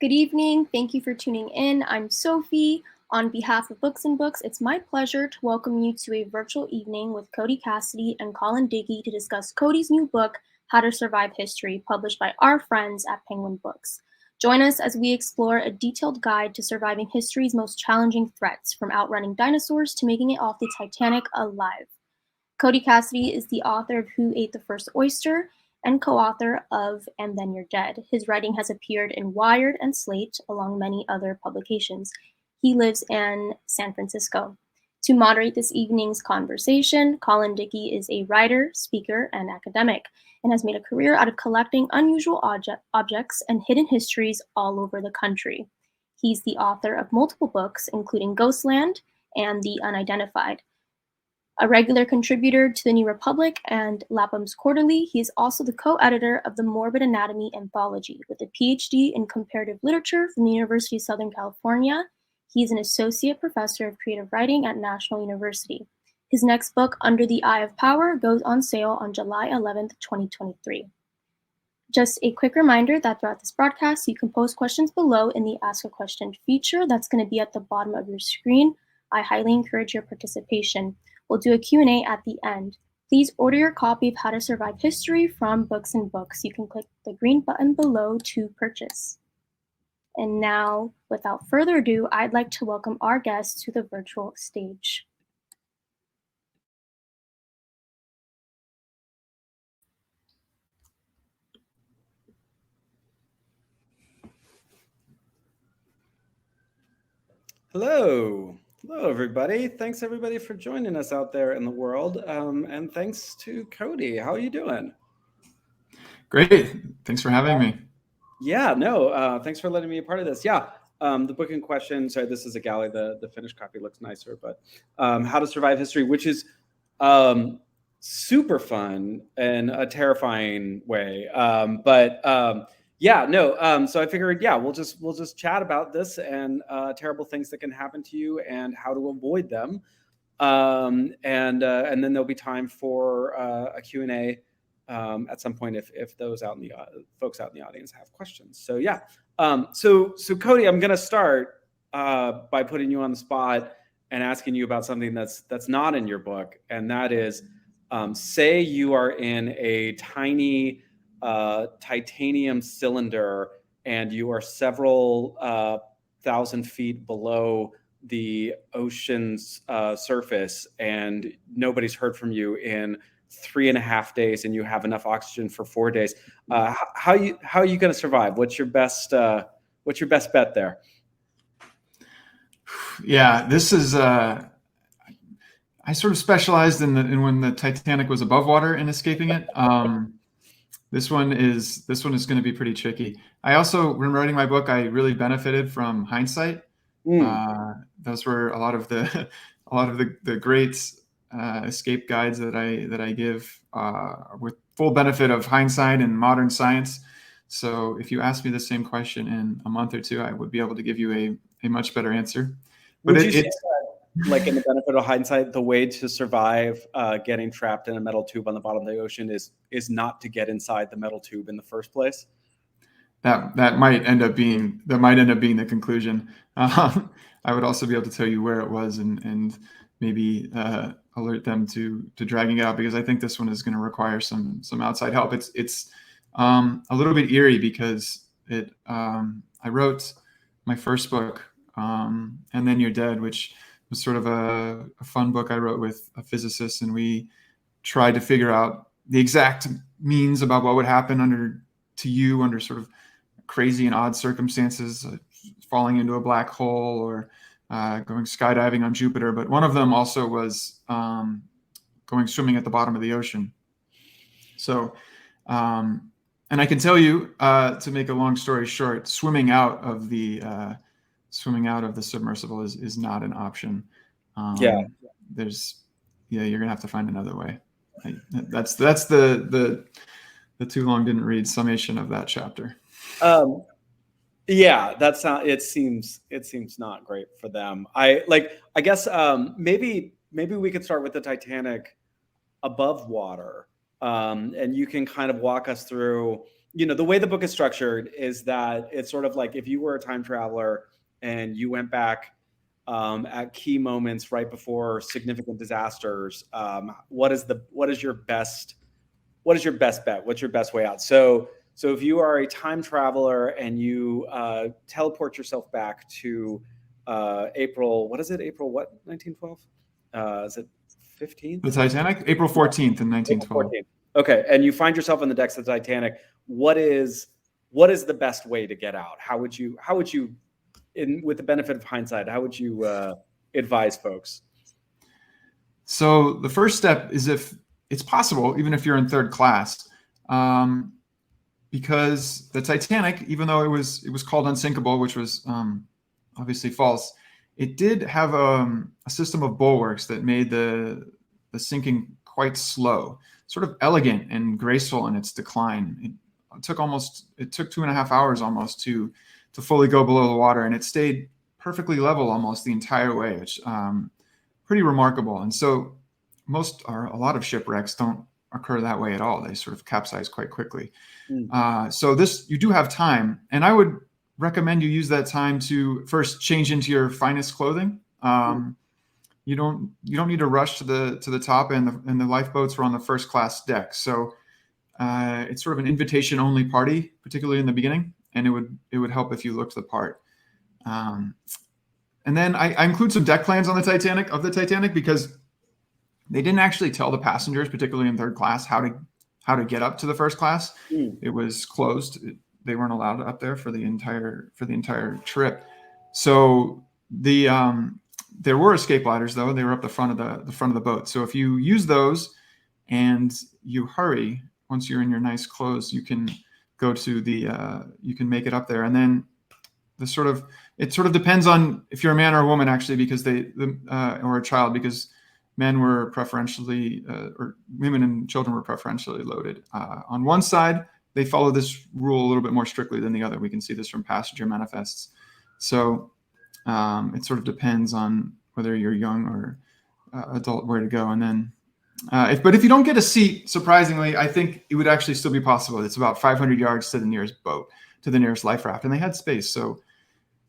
Good evening. Thank you for tuning in. I'm Sophie. On behalf of Books and Books, it's my pleasure to welcome you to a virtual evening with Cody Cassidy and Colin Dickey to discuss Cody's new book, How to Survive History, published by our friends at Penguin Books. Join us as we explore a detailed guide to surviving history's most challenging threats, from outrunning dinosaurs to making it off the Titanic alive. Cody Cassidy is the author of Who Ate the First Oyster and co-author of And Then You're Dead. His writing has appeared in Wired and Slate, along many other publications. He lives in San Francisco. To moderate this evening's conversation, Colin Dickey is a writer, speaker, and academic, and has made a career out of collecting unusual objects and hidden histories all over the country. He's the author of multiple books, including Ghostland and The Unidentified. A regular contributor to the New Republic and Lapham's Quarterly, he is also the co-editor of the Morbid Anatomy Anthology. With a PhD in comparative literature from the University of Southern California, he is an associate professor of creative writing at National University. His next book, Under the Eye of Power, goes on sale on July 11th, 2023. Just a quick reminder that throughout this broadcast, you can post questions below in the Ask a Question feature that's going to be at the bottom of your screen. I highly encourage your participation. We'll do a Q&A at the end. Please order your copy of How to Survive History from Books and Books. You can click the green button below to purchase. And now, without further ado, I'd like to welcome our guests to the virtual stage. Hello. Hello, everybody. Thanks, everybody, for joining us out there in the world. And thanks to Cody. How are you doing? Great. Thanks for having me. Yeah, no, thanks for letting me be a part of this. Yeah, the book in question, sorry, this is a galley. The finished copy looks nicer, but How to Survive History, which is super fun in a terrifying way. Yeah, no. So I figured, yeah, we'll just chat about this and terrible things that can happen to you and how to avoid them. And then there'll be time for a Q&A at some point if those out in the folks out in the audience have questions. So yeah. So Cody, I'm gonna start by putting you on the spot and asking you about something that's not in your book, and that is, say you are in a tiny titanium cylinder and you are several thousand feet below the ocean's surface, and nobody's heard from you in 3.5 days, and you have enough oxygen for 4 days. How are you going to survive? What's your best bet there? Yeah, this is. I sort of specialized in when the Titanic was above water and escaping it. This one is going to be pretty tricky. I also, when writing my book, I really benefited from hindsight. Those were a lot of the great escape guides that I give with full benefit of hindsight and modern science. So if you ask me the same question in a month or two, I would be able to give you a much better answer. But it's like, in the benefit of hindsight, the way to survive getting trapped in a metal tube on the bottom of the ocean is not to get inside the metal tube in the first place. That might end up being the conclusion. I would also be able to tell you where it was and maybe alert them to dragging it out, because I think this one is going to require some outside help. It's a little bit eerie because I wrote my first book, And Then You're Dead, which was sort of a fun book I wrote with a physicist, and we tried to figure out the exact means about what would happen under sort of crazy and odd circumstances, falling into a black hole or going skydiving on Jupiter. But one of them also was going swimming at the bottom of the ocean. So, and I can tell you, to make a long story short, swimming out of the submersible is not an option. You're gonna have to find another way. That's the too long didn't read summation of that chapter. Yeah, it seems not great for them. I guess maybe we could start with the Titanic above water, and you can kind of walk us through the way the book is structured is that it's sort of like if you were a time traveler and you went back at key moments right before significant disasters. What is your best bet? What's your best way out? So if you are a time traveler and you teleport yourself back to April, what is it? April what? 1912? Is it 15th? The Titanic, April 14th in 1912. Okay, and you find yourself on the decks of the Titanic. What is the best way to get out? How would you with the benefit of hindsight, how would you advise folks? So the first step is, if it's possible, even if you're in third class, because the Titanic, even though it was called unsinkable, which was obviously false, it did have a system of bulwarks that made the sinking quite slow, sort of elegant and graceful in its decline. It took 2.5 hours almost to fully go below the water, and it stayed perfectly level almost the entire way, which pretty remarkable. And so a lot of shipwrecks don't occur that way at all. They sort of capsize quite quickly. So you do have time, and I would recommend you use that time to first change into your finest clothing. You don't need to rush to the top, and the lifeboats were on the first class deck. So it's sort of an invitation only party, particularly in the beginning, and it would help if you looked the part. And then I include some deck plans on the Titanic because they didn't actually tell the passengers, particularly in third class, how to get up to the first class. It was closed. They weren't allowed up there for the entire trip. So there were escape ladders, though. They were up the front of the boat. So if you use those and you hurry, once you're in your nice clothes, you can go to you can make it up there. And then it sort of depends on if you're a man or a woman, actually, because or a child, because men were preferentially, or women and children were preferentially loaded. On one side, they follow this rule a little bit more strictly than the other. We can see this from passenger manifests. So it sort of depends on whether you're young or adult where to go. And then, but if you don't get a seat, surprisingly, I think it would actually still be possible. It's about 500 yards to the nearest boat, to the nearest life raft, and they had space. So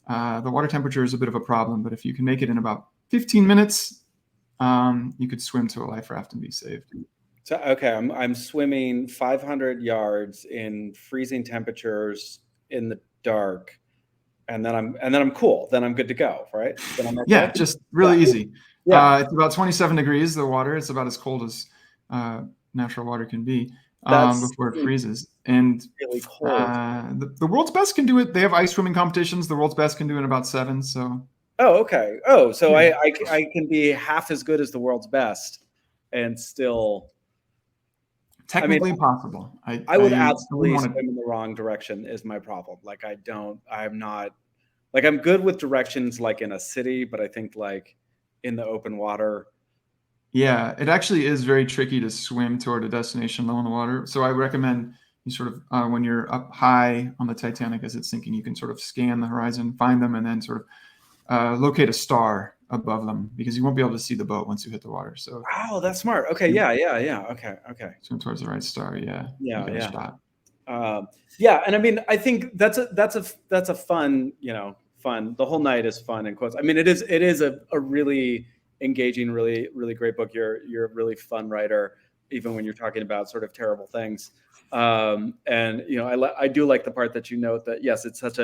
the water temperature is a bit of a problem, but if you can make it in about 15 minutes, you could swim to a life raft and be saved. So okay, I'm swimming 500 yards in freezing temperatures in the dark, and then I'm cool. Then I'm good to go, right? Then I'm okay? Yeah, just really easy. Yeah. It's about 27 degrees. The water. It's about as cold as natural water can be before it freezes. And really cold. The world's best can do it. They have ice swimming competitions. The world's best can do it in about 7. So. Oh, okay. Oh, so yeah. I can be half as good as the world's best and still technically possible. I would absolutely swim in the wrong direction is my problem. Like I'm not like, I'm good with directions like in a city, but I think like in the open water. Yeah, it actually is very tricky to swim toward a destination low in the water. So I recommend you sort of, when you're up high on the Titanic as it's sinking, you can sort of scan the horizon, find them, and then sort of locate a star above them, because you won't be able to see the boat once you hit the water. So wow, that's smart. Okay, yeah. Okay. Swim towards the right star. Yeah. Shot. And I mean, I think that's a fun, fun. The whole night is fun in quotes. I mean, it is a really engaging, really, really great book. You're a really fun writer, even when you're talking about sort of terrible things. And I do like the part that you note that yes, it's such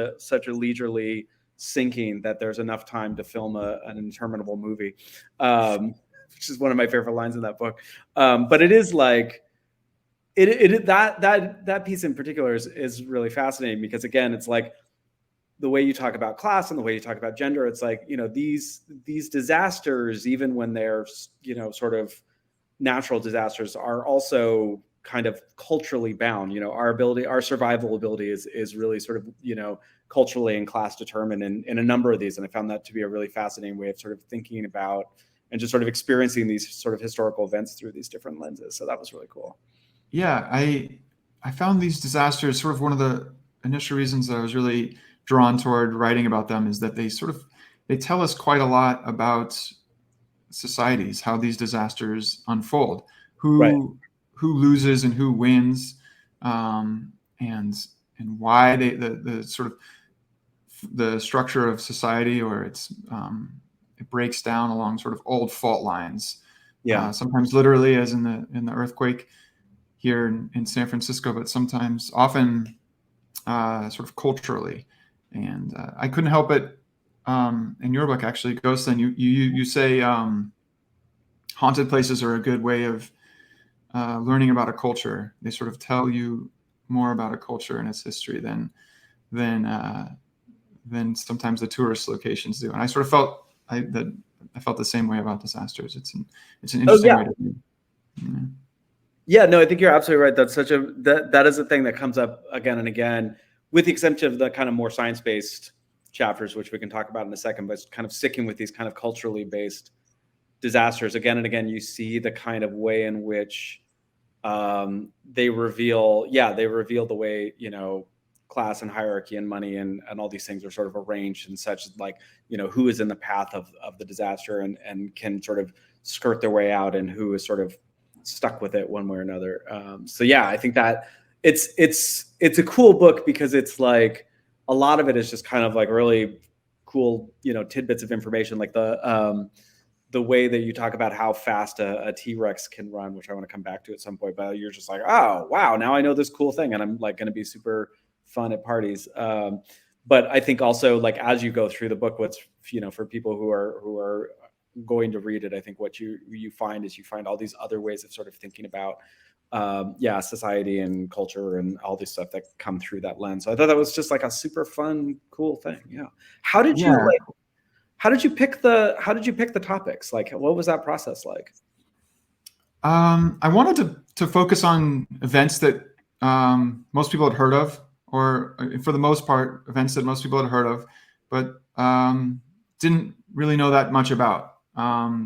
a leisurely sinking that there's enough time to film an interminable movie, which is one of my favorite lines in that book. But it is like that piece in particular is really fascinating, because again, it's like the way you talk about class and the way you talk about gender. It's like, these disasters, even when they're, sort of natural disasters, are also kind of culturally bound. Our survival ability is really sort of, culturally and class determined in a number of these. And I found that to be a really fascinating way of sort of thinking about and just sort of experiencing these sort of historical events through these different lenses. So that was really cool. Yeah, I found these disasters, sort of one of the initial reasons that I was really drawn toward writing about them, is that they tell us quite a lot about societies, how these disasters unfold, who loses and who wins. and why the sort of the structure of society, or it breaks down along sort of old fault lines. Yeah. Sometimes literally, as in the earthquake here in San Francisco, but sometimes often sort of culturally. And I couldn't help it in your book, actually, Ghost. Then you say haunted places are a good way of learning about a culture. They sort of tell you more about a culture and its history than sometimes the tourist locations do. And I sort of felt I felt the same way about disasters. It's an interesting way to do. Yeah, no, I think you're absolutely right. That's that is a thing that comes up again and again, with the exception of the kind of more science-based chapters, which we can talk about in a second, but kind of sticking with these kind of culturally based disasters again and again, you see the kind of way in which they reveal the way, class and hierarchy and money and all these things are sort of arranged in such like, who is in the path of the disaster and can sort of skirt their way out, and who is sort of stuck with it one way or another. So yeah, I think that it's a cool book because it's like a lot of it is just kind of like really cool, tidbits of information, like the way that you talk about how fast a T-Rex can run, which I want to come back to at some point, but you're just like, oh, wow, now I know this cool thing. And I'm like going to be super fun at parties. But I think also like, as you go through the book, what's, for people who are going to read it, I think what you find is you find all these other ways of sort of thinking about, society and culture and all this stuff that come through that lens. So I thought that was just like a super fun, cool thing. Yeah. How did you pick the topics? Like, what was that process like? I wanted to focus on events that most people had heard of, or for the most part, events that most people had heard of, but didn't really know that much about.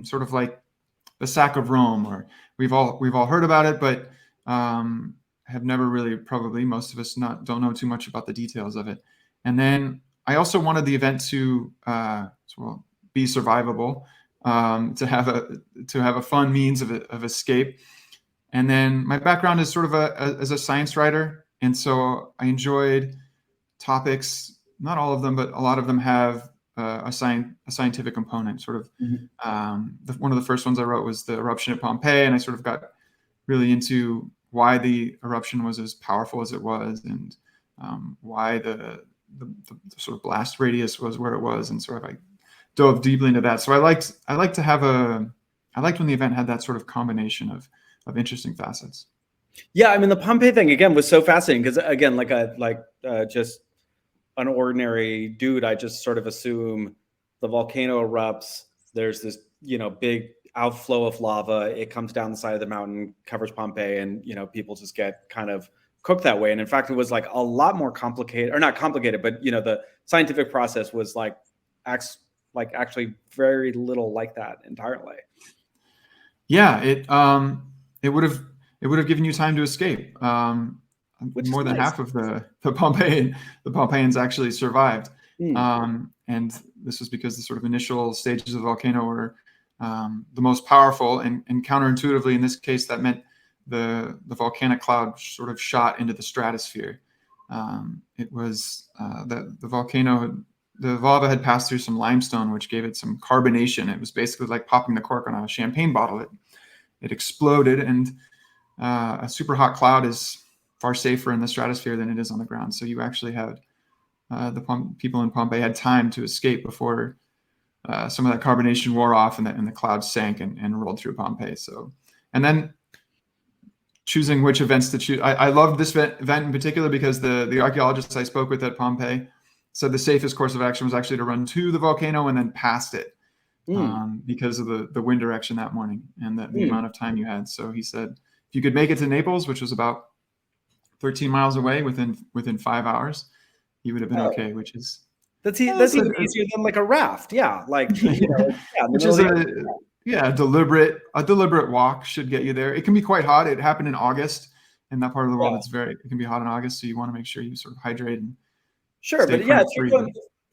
Sort of like the sack of Rome, or we've all heard about it, but have never really, probably most of us don't know too much about the details of it. And then I also wanted the event to be survivable, to have a fun means of escape. And then my background is sort of as a science writer, and so I enjoyed topics. Not all of them, but a lot of them have a scientific component. Sort of one of the first ones I wrote was the eruption at Pompeii, and I sort of got really into why the eruption was as powerful as it was, and why the sort of blast radius was where it was, and sort of I dove deeply into that. So I liked when the event had that sort of combination of interesting facets. Yeah, I mean, the Pompeii thing again was so fascinating because again, just an ordinary dude, I just sort of assume the volcano erupts. There's this, big outflow of lava. It comes down the side of the mountain, covers Pompeii, and people just get kind of cooked that way. And in fact, it was like a lot more complicated, or not complicated, but the scientific process was actually very little like that entirely. Yeah, it would have given you time to escape. More than half of the Pompeians actually survived. And this was because the sort of initial stages of the volcano were the most powerful, and counterintuitively in this case that meant the volcanic cloud sort of shot into the stratosphere. It was the volcano, the lava had passed through some limestone, which gave it some carbonation. It was basically like popping the cork on a champagne bottle. It exploded, and a super hot cloud is far safer in the stratosphere than it is on the ground. So you actually had people in Pompeii had time to escape before some of that carbonation wore off, and the cloud sank and rolled through Pompeii. So, and then choosing which events to choose. I loved this event in particular because the archaeologists I spoke with at Pompeii said the safest course of action was actually to run to the volcano and then past it, because of the wind direction that morning and the amount of time you had. So he said, if you could make it to Naples, which was about 13 miles away within 5 hours, you would have been okay, which is that's even easier than like a raft. Yeah. Like, which is a deliberate walk should get you there. It can be quite hot. It happened in August in that part of the world. It can be hot in August. So you want to make sure you sort of hydrate and sure. But yeah,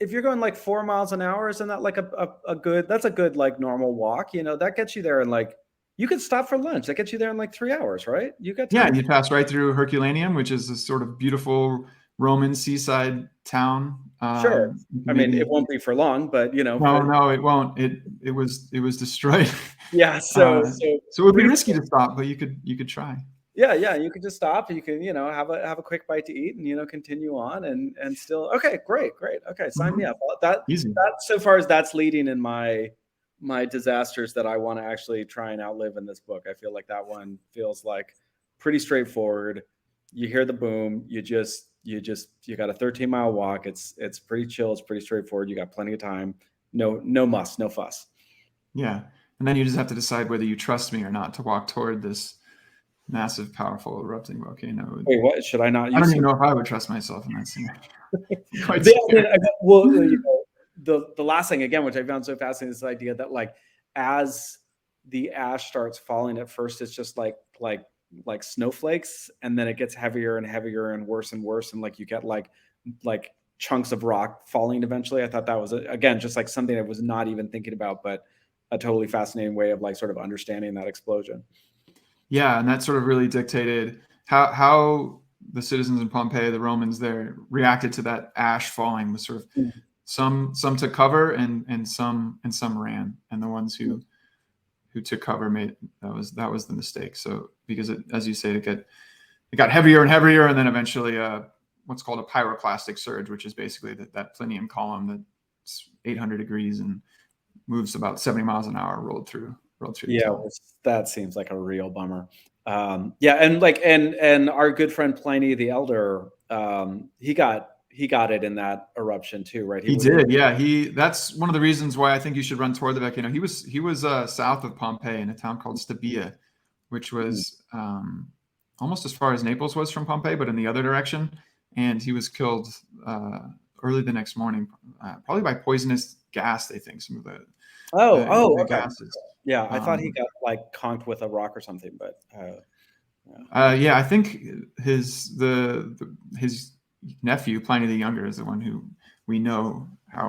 if you're going like 4 miles an hour, isn't that like a good like normal walk? That gets you there in like, you could stop for lunch. That gets you there in like 3 hours, right? You got Yeah, time. you pass right through Herculaneum, which is a sort of beautiful Roman seaside town. Sure. I mean, it Maybe won't be for long, but no, but no, it won't. It was destroyed. yeah. So it would be pretty risky to stop, but you could try. yeah, you could just stop. You can, have a quick bite to eat and, continue on and still, okay, great. Okay. Sign me up. Well, Easy. that so far as that's leading in my disasters that I want to actually try and outlive in this book. I feel like that one feels like pretty straightforward. You hear the boom, you got a 13-mile walk. It's pretty chill. It's pretty straightforward. You got plenty of time. No muss, no fuss. Yeah. And then you just have to decide whether you trust me or not to walk toward this massive, powerful erupting volcano. Wait, what? Should I not I use don't even know if I would trust myself in that scenario. Quite the, I mean, scary. well, the last thing again, which I found so fascinating, is this idea that like as the ash starts falling, at first it's just like snowflakes, and then it gets heavier and heavier and worse, and like you get like chunks of rock falling eventually. I thought that was again just like something I was not even thinking about, but a totally fascinating way of like sort of understanding that explosion. Yeah, and that sort of really dictated how the citizens in Pompeii, the Romans there, reacted to that ash falling. Was sort of some took cover and some ran, and the ones who took cover that was the mistake. So because as you say, it got heavier and heavier, and then eventually what's called a pyroclastic surge, which is basically that plinium column that's 800 degrees and moves about 70 miles an hour rolled through the town. That seems like a real bummer. And our good friend Pliny the Elder, he got it in that eruption too, right? He did, yeah. That's one of the reasons why I think you should run toward the volcano. He was south of Pompeii in a town called Stabia, which was almost as far as Naples was from Pompeii, but in the other direction. And he was killed early the next morning, probably by poisonous gas. They think some of the okay. gases. Yeah, I thought he got like conked with a rock or something, but yeah, I think his nephew Pliny the Younger is the one who we know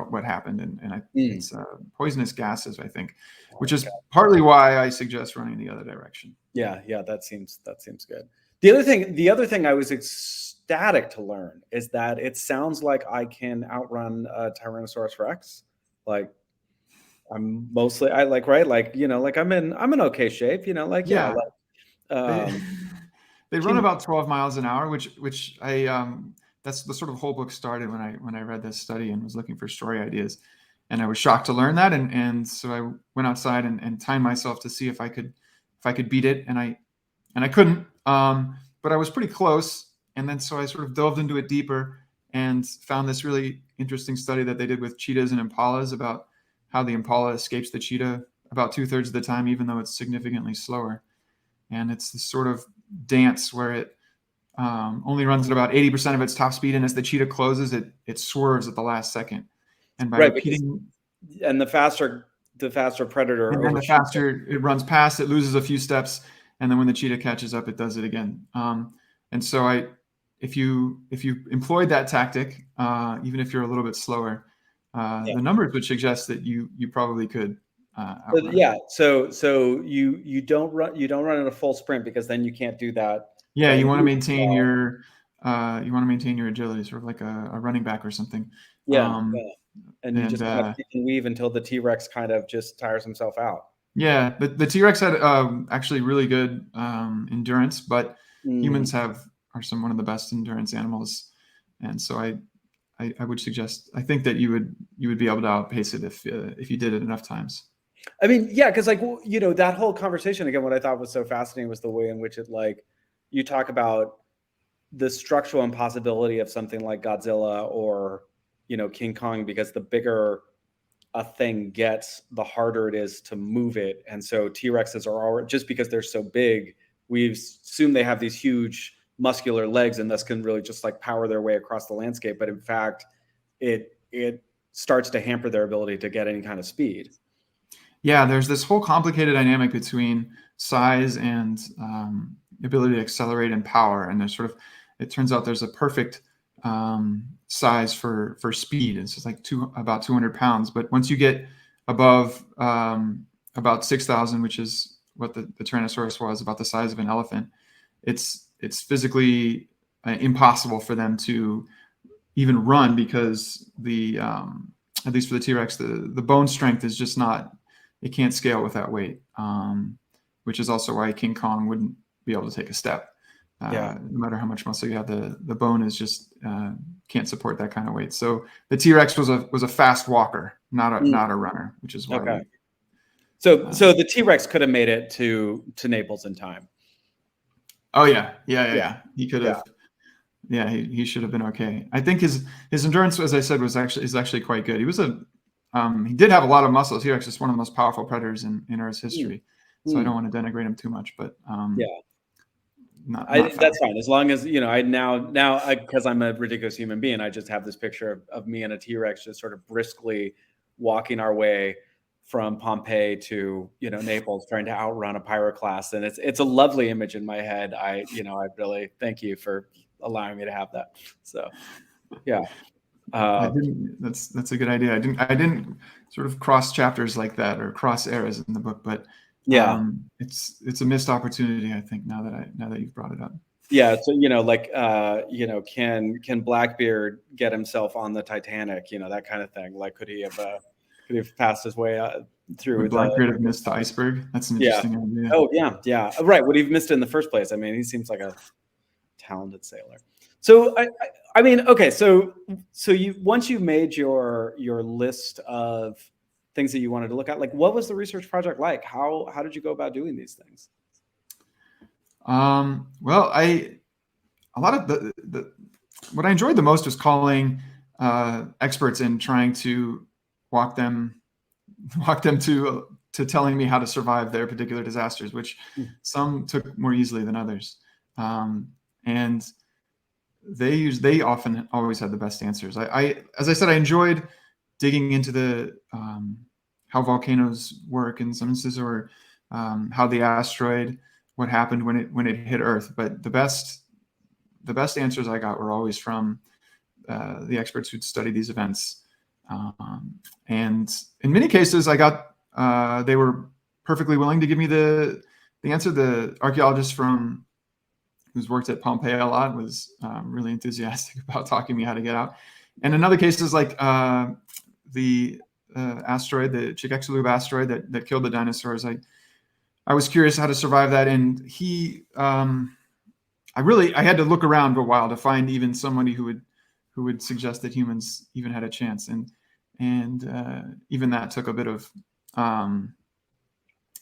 what happened, and it's poisonous gases, I think, which is partly why I suggest running the other direction. Yeah, that seems good. The other thing I was ecstatic to learn is that it sounds like I can outrun a Tyrannosaurus Rex. Like I'm in okay shape, They run about 12 miles an hour, which I that's the sort of whole book started when I read this study and was looking for story ideas, and I was shocked to learn that, and so I went outside and timed myself to see if I could beat it, and I couldn't, but I was pretty close, and then so I sort of delved into it deeper and found this really interesting study that they did with cheetahs and impalas about how the impala escapes the cheetah about 2/3 of the time, even though it's significantly slower. And it's this sort of dance where it only runs at about 80% of its top speed, and as the cheetah closes, it swerves at the last second. And by repeating, and the faster predator, and then the faster it runs past, it loses a few steps, and then when the cheetah catches up, it does it again. And so if you employed that tactic, even if you're a little bit slower, the numbers would suggest that you probably could. So you don't run in a full sprint, because then you can't do that. Yeah, you want to maintain your agility, sort of like a running back or something. And you just kind of weave until the T-Rex kind of just tires himself out. Yeah, the T-Rex had actually really good endurance, but humans are one of the best endurance animals, and so I would suggest, I think that you would be able to outpace it if you did it enough times. I mean, yeah, because that whole conversation again, what I thought was so fascinating was the way in which it you talk about the structural impossibility of something like Godzilla or King Kong, because the bigger a thing gets, the harder it is to move it. And so T-Rexes are already, just because they're so big, we assume they have these huge muscular legs and thus can really just power their way across the landscape. But in fact, it starts to hamper their ability to get any kind of speed. Yeah, there's this whole complicated dynamic between size and ability to accelerate and power. And it turns out there's a perfect size for speed. It's just about 200 pounds. But once you get above about 6,000, which is what the Tyrannosaurus was, about the size of an elephant. It's physically impossible for them to even run, because at least for the T-Rex, the bone strength is just not, it can't scale with that weight, which is also why King Kong wouldn't be able to take a step. No matter how much muscle you have, the bone is just can't support that kind of weight. So the T-Rex was a fast walker, not a runner, which is why. So the T-Rex could have made it to Naples in time. Oh yeah. He could have. Yeah, he should have been okay. I think his endurance, as I said, is actually quite good. He was he did have a lot of muscle. T-Rex is one of the most powerful predators in Earth's history. So I don't want to denigrate him too much, but that's fine. As long as, I now because I'm a ridiculous human being, I just have this picture of me and a T-Rex just sort of briskly walking our way from Pompeii to Naples, trying to outrun a pyroclast, and it's a lovely image in my head. I really thank you for allowing me to have that. So that's a good idea. I didn't sort of cross chapters like that or cross eras in the book, but it's a missed opportunity, I think, now that you've brought it up. Yeah, so can Blackbeard get himself on the Titanic, that kind of thing? Like, could he have passed his way through? Would Blackbeard have missed the iceberg? That's an interesting idea. Oh yeah, right. Would he have missed it in the first place? I mean, he seems like a talented sailor. So I mean, okay. So you, once you made your list of things that you wanted to look at, like, what was the research project like? How did you go about doing these things? Well, a lot of what I enjoyed the most was calling experts and trying to walk them to telling me how to survive their particular disasters, which some took more easily than others. And they often always had the best answers. As I said, I enjoyed digging into the how volcanoes work in some instances, or how the asteroid, what happened when it hit Earth. But the best answers I got were always from the experts who'd studied these events. And in many cases, I got they were perfectly willing to give me the answer. The archaeologist who's worked at Pompeii a lot was really enthusiastic about talking me how to get out. And in other cases, like the asteroid, the Chicxulub asteroid that killed the dinosaurs, I was curious how to survive that. And I had to look around for a while to find even somebody who would suggest that humans even had a chance. And even that took a bit of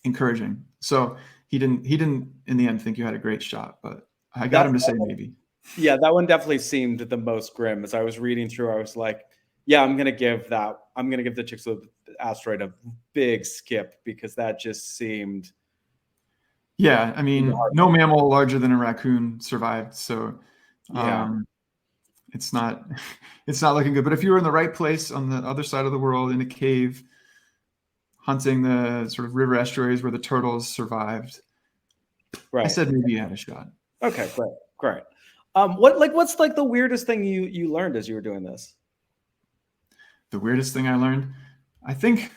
encouraging. So he didn't in the end think you had a great shot, but I got him to say maybe. Yeah, that one definitely seemed the most grim. As I was reading through, I was like, yeah, I'm gonna give the Chicxulub asteroid a big skip, because that just seemed. Yeah, I mean, no mammal larger than a raccoon survived, so it's not looking good. But if you were in the right place on the other side of the world in a cave, hunting the sort of river estuaries where the turtles survived, right, I said maybe you had a shot. Okay, great. What's the weirdest thing you learned as you were doing this? The weirdest thing I learned, I think.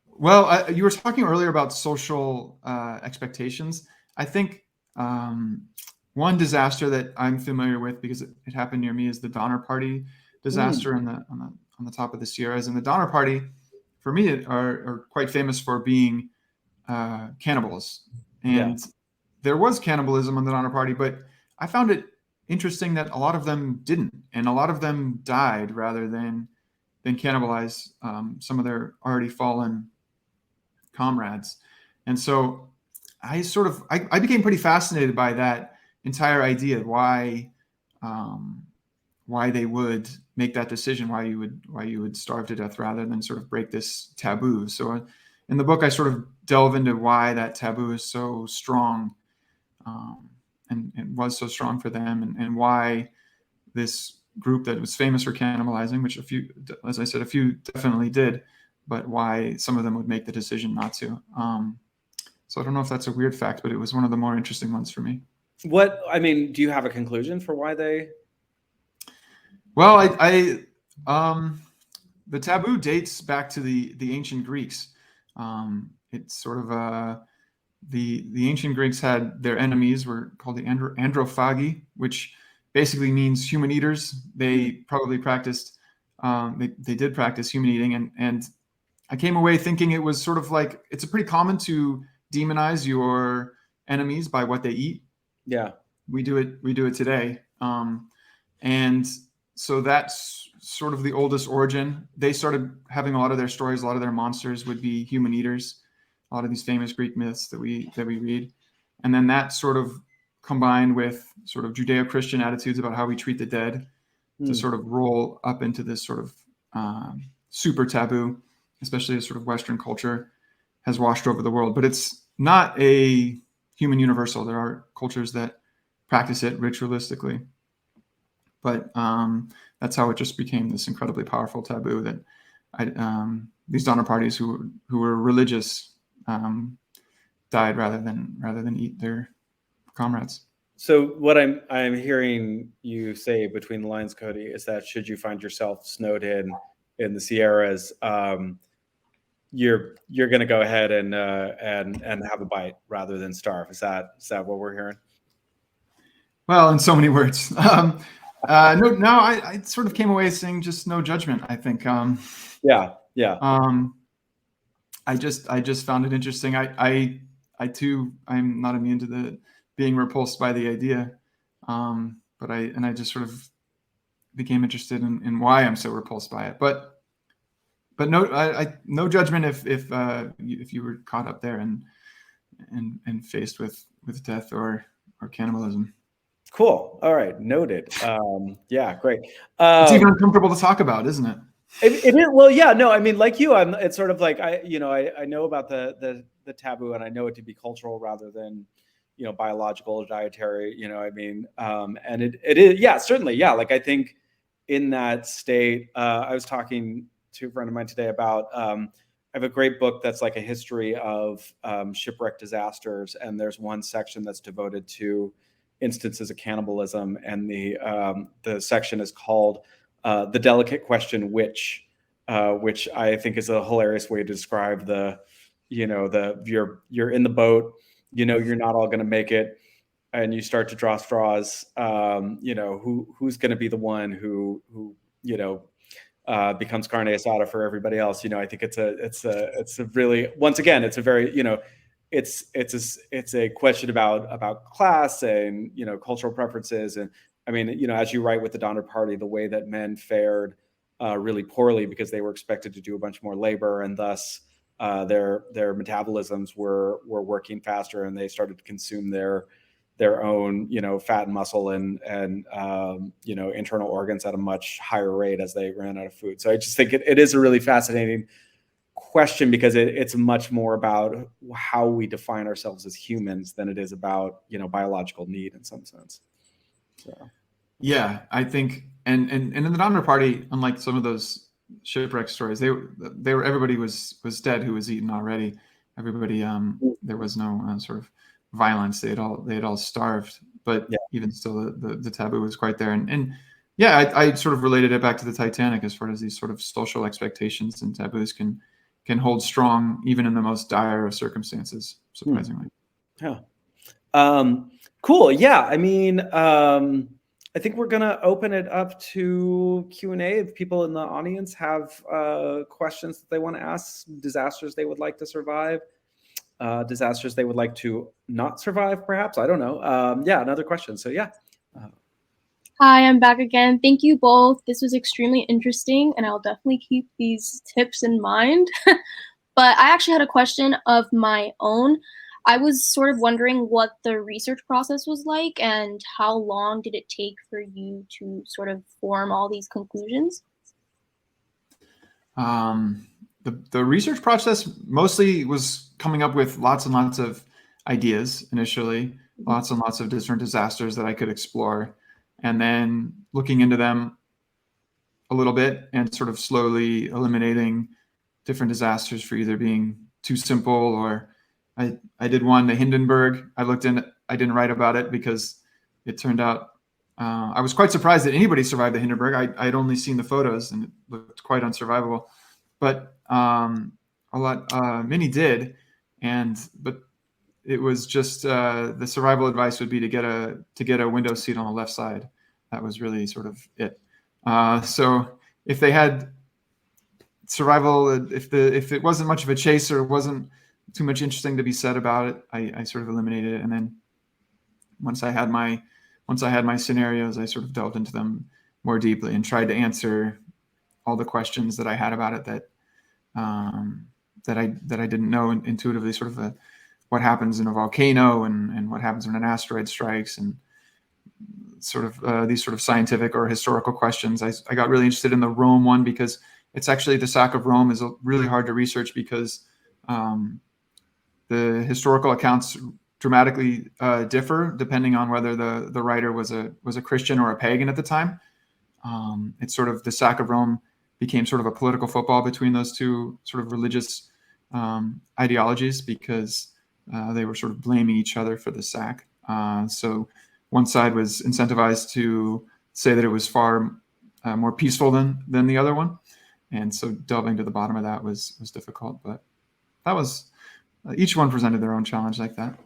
Well, you were talking earlier about social expectations. I think one disaster that I'm familiar with, because it happened near me, is the Donner Party disaster on the top of the Sierras. And the Donner Party, for me, are quite famous for being cannibals. And there was cannibalism on the Donner Party, but I found it interesting that a lot of them didn't, and a lot of them died rather than cannibalize some of their already fallen comrades. And so I became pretty fascinated by that entire idea, why they would make that decision, why you would starve to death rather than sort of break this taboo. So in the book, I sort of delve into why that taboo is so strong, and was so strong for them, and why this group that was famous for cannibalizing, which a few definitely did, but why some of them would make the decision not to. So I don't know if that's a weird fact, but it was one of the more interesting ones for me. Do you have a conclusion for why they? Well, the taboo dates back to the ancient Greeks. It's sort of the ancient Greeks had their enemies were called the androphagi, which basically means human eaters. They probably practiced, they did practice human eating, and I came away thinking it was sort of like it's pretty common to demonize your enemies by what they eat. Yeah, we do it today, and so that's sort of the oldest origin. They started having a lot of their stories, a lot of their monsters would be human eaters. A lot of these famous Greek myths that we read, and then that sort of combined with sort of Judeo-Christian attitudes about how we treat the dead to sort of roll up into this sort of super taboo, especially as sort of Western culture has washed over the world. But it's not a human universal. There are cultures that practice it ritualistically, but that's how it just became this incredibly powerful taboo that these Donner parties who were religious died rather than eat their comrades. So what I'm hearing you say between the lines, Cody, is that should you find yourself snowed in the Sierras, you're going to go ahead and have a bite rather than starve. Is that what we're hearing? Well, in so many words. No, I sort of came away saying just no judgment. I think. Yeah. I just found it interesting. I too, I'm not immune to the being repulsed by the idea, but I just sort of became interested in why I'm so repulsed by it. But no judgment if you were caught up there and faced with death or cannibalism. Cool. All right. Noted. Yeah. Great. It's even uncomfortable to talk about, isn't it? It is. Well, yeah, no, I mean, like you, it's sort of like, I know about the taboo, and I know it to be cultural rather than, biological or dietary, and it is, yeah, certainly. Yeah. Like, I think in that state, I was talking to a friend of mine today about, I have a great book that's like a history of shipwreck disasters. And there's one section that's devoted to instances of cannibalism. And the section is called the delicate question, which I think is a hilarious way to describe you're in the boat, you're not all going to make it, and you start to draw straws. Who's going to be the one who becomes carne asada for everybody else. I think it's a really, once again, it's a very, it's a question about class and, cultural preferences. And I mean, as you write with the Donner Party, the way that men fared really poorly because they were expected to do a bunch more labor, and thus their metabolisms were working faster, and they started to consume their own, fat and muscle and internal organs at a much higher rate as they ran out of food. So I just think it is a really fascinating question, because it's much more about how we define ourselves as humans than it is about, biological need in some sense. So. Yeah, I think, and in the Donner Party, unlike some of those shipwreck stories, they were everybody was dead who was eaten already. Everybody, there was no sort of violence. They had all starved, but yeah, even still, the taboo was quite there. And yeah, I sort of related it back to the Titanic as far as these sort of social expectations and taboos can hold strong even in the most dire of circumstances, surprisingly. Yeah. Cool. Yeah. I mean, I think we're going to open it up to Q&A. If people in the audience have questions that they want to ask, disasters they would like to survive, disasters they would like to not survive, perhaps. I don't know. Yeah, another question. So yeah. Hi, I'm back again. Thank you both. This was extremely interesting, and I'll definitely keep these tips in mind. But I actually had a question of my own. I was sort of wondering what the research process was like, and how long did it take for you to sort of form all these conclusions? The research process mostly was coming up with lots and lots of ideas initially, lots and lots of different disasters that I could explore, and then looking into them a little bit and sort of slowly eliminating different disasters for either being too simple, or I did one, the Hindenburg. I didn't write about it because it turned out I was quite surprised that anybody survived the Hindenburg. I'd only seen the photos and it looked quite unsurvivable, but many did, but it was just the survival advice would be to get a window seat on the left side. That was really sort of it. So if they had survival, if it wasn't much of a chase or wasn't too much interesting to be said about it, I sort of eliminated it. And then once I had my scenarios, I sort of delved into them more deeply and tried to answer all the questions that I had about it that I didn't know intuitively, sort of what happens in a volcano and what happens when an asteroid strikes, and sort of these sort of scientific or historical questions. I got really interested in the Rome one because it's actually, the sack of Rome is really hard to research because the historical accounts dramatically differ depending on whether the writer was a Christian or a pagan at the time. It's sort of, the sack of Rome became sort of a political football between those two sort of religious ideologies because they were sort of blaming each other for the sack. So one side was incentivized to say that it was far more peaceful than the other one. And so delving to the bottom of that was difficult, but that was, each one presented their own challenge like that.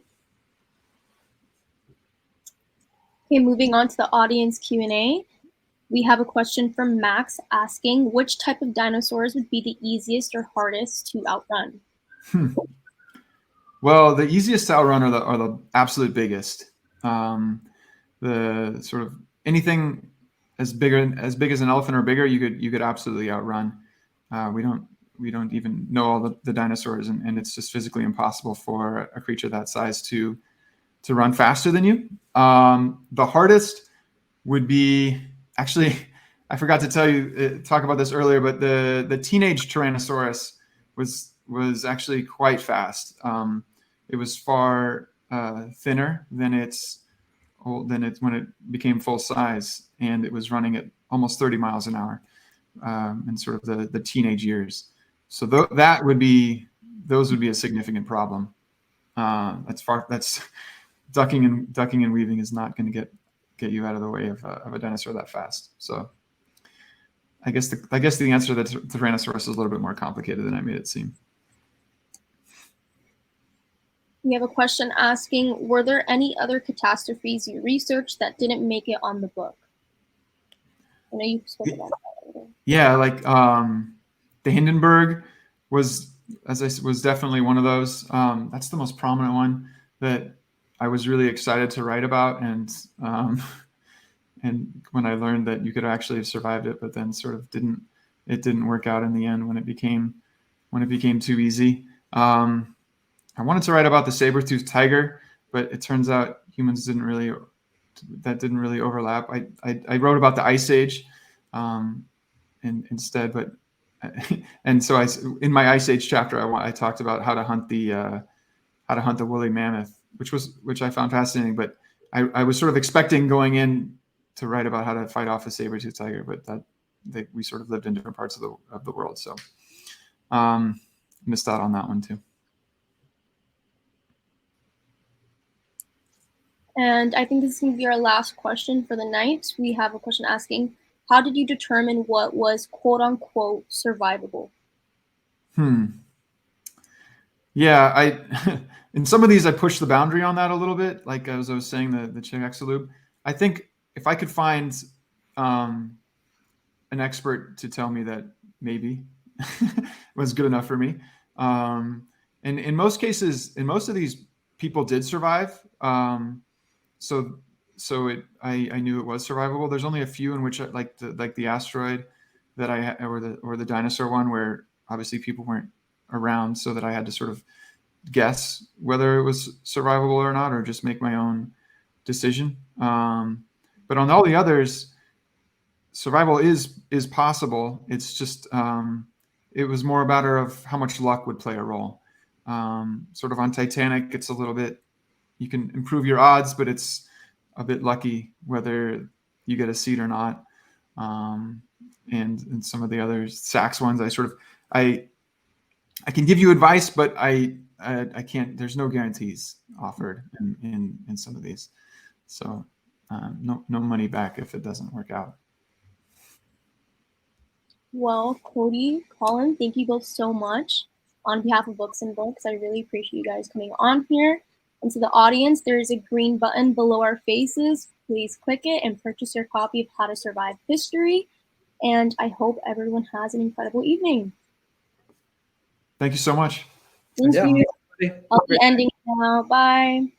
Okay, moving on to the audience Q&A. We have a question from Max asking, which type of dinosaurs would be the easiest or hardest to outrun? Well, the easiest to outrun are the absolute biggest. The sort of anything as big as an elephant or bigger, you could absolutely outrun. We don't even know all the dinosaurs, and it's just physically impossible for a creature that size to run faster than you. The hardest would be, actually, I forgot to talk about this earlier, but the teenage Tyrannosaurus was actually quite fast. It was far thinner than when it became full size, and it was running at almost 30 miles an hour in sort of the teenage years. So those would be a significant problem. That's ducking and weaving is not going to get you out of the way of a dinosaur that fast. So I guess the answer to the Tyrannosaurus is a little bit more complicated than I made it seem. We have a question asking, were there any other catastrophes you researched that didn't make it on the book? I know you spoke about that earlier. Yeah, like the Hindenburg was definitely one of those. That's the most prominent one that I was really excited to write about, and when I learned that you could actually have survived it, but then sort of didn't work out in the end when it became too easy. I wanted to write about the saber-toothed tiger, but it turns out humans didn't really overlap. I wrote about the Ice Age instead, but and so in my Ice Age chapter, I talked about how to hunt the woolly mammoth, which I found fascinating. But I was sort of expecting going in to write about how to fight off a saber-toothed tiger, but we sort of lived in different parts of the world, so missed out on that one too. And I think this is going to be our last question for the night. We have a question asking, how did you determine what was quote unquote survivable? Yeah, in some of these I pushed the boundary on that a little bit, like as I was saying, the Chicxulub. I think if I could find an expert to tell me that maybe was good enough for me. And in most cases, in most of these, people did survive. So I knew it was survivable. There's only a few in which, like the asteroid that or the dinosaur one, where obviously people weren't around, so that I had to sort of guess whether it was survivable or not, or just make my own decision. But on all the others, survival is possible. It's just it was more a matter of how much luck would play a role. Sort of on Titanic, it's a little bit, you can improve your odds, but it's a bit lucky whether you get a seat or not. And some of the other Sachs ones, I can give you advice, but I can't. There's no guarantees offered in some of these. So no money back if it doesn't work out. Well, Cody, Colin, thank you both so much on behalf of Books and Books. I really appreciate you guys coming on here. And to the audience, there is a green button below our faces. Please click it and purchase your copy of How to Survive History. And I hope everyone has an incredible evening. Thank you so much. Thank Yeah. you. I'll be ending now. Bye.